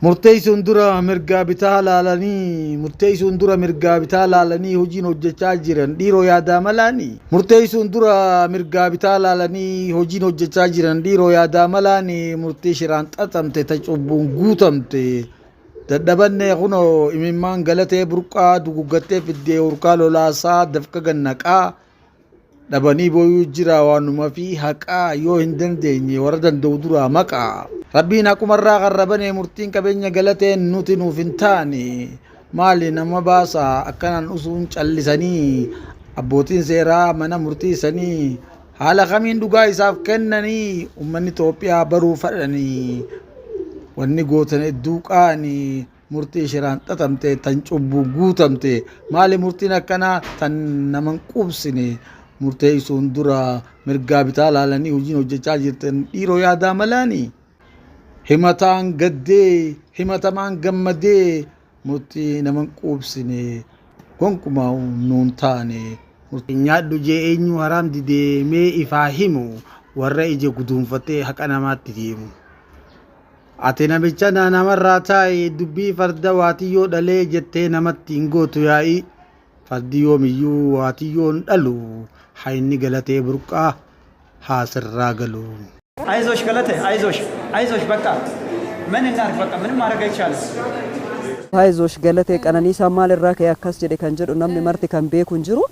Murteessuun dura mirgaa bitaa laalanii murteessuun dura mirgaa bitaa laalanii hojiin hojjechaa jiran dhiiroo yaadaa malaani. Murteessuun dura mirgaa bitaa laalanii hojiin hojjechaa jiran dhiiroo yaadaa malaani. Murtii shiraan xaxamte ta cubbuun guutamte dadhabannee kunoo imimmaan galatee burqaa duguggattee fiddee urkaa lolaasaa dafqa gannaqaa dhabanii booyuu jira waanuma fi haqaa yoo hin dandeenye warra danda'u duraa maqaa. Rabbiin akumarraa qarrabane murtiin qabeenya galateen nuti nuuf hin taane maali nama baasa akkanaan usuun callisanii abbootiin seeraa mana murtiisanii haala kamiin dhugaa isaaf kennanii ummanni Itoophiyaa baruu fadhanii wanni gootan hedduu qaanii murtii shiraan xaxamte tan cubbuu guutamte maali murtiin akkanaa tan naman qubsine murteessuun dura mirgaa bitaa laalanii hojiin hojjechaa jirtan dhiiroo yaadaa malaani. Himataan gaddee himatamaan gammadee murtii naman quubsine gonkumaa nuun taane. Nyaadhu jee eenyu haraam didee mee ifaa himu warra ija guduunfatee haqa namaatti deemu. Ati namicha namarraa taa'e dubbii farda waatiyyoo dhalee jettee namatti hin gootu yaa'i. Fardi yoomiyyuu waatiyyoon dhalu hayni galatee burqaa haasirraa galu. አይዞሽ ገለቴ አይዞሽ በቃ ምን እናርግ በቃ ምንም ማድረግ አይቻልም አይዞሽ ገለቴ ቀነኒሳ ማልራ ከያካስ ጀደ ከንጀዱ namni marti kan beeku jiru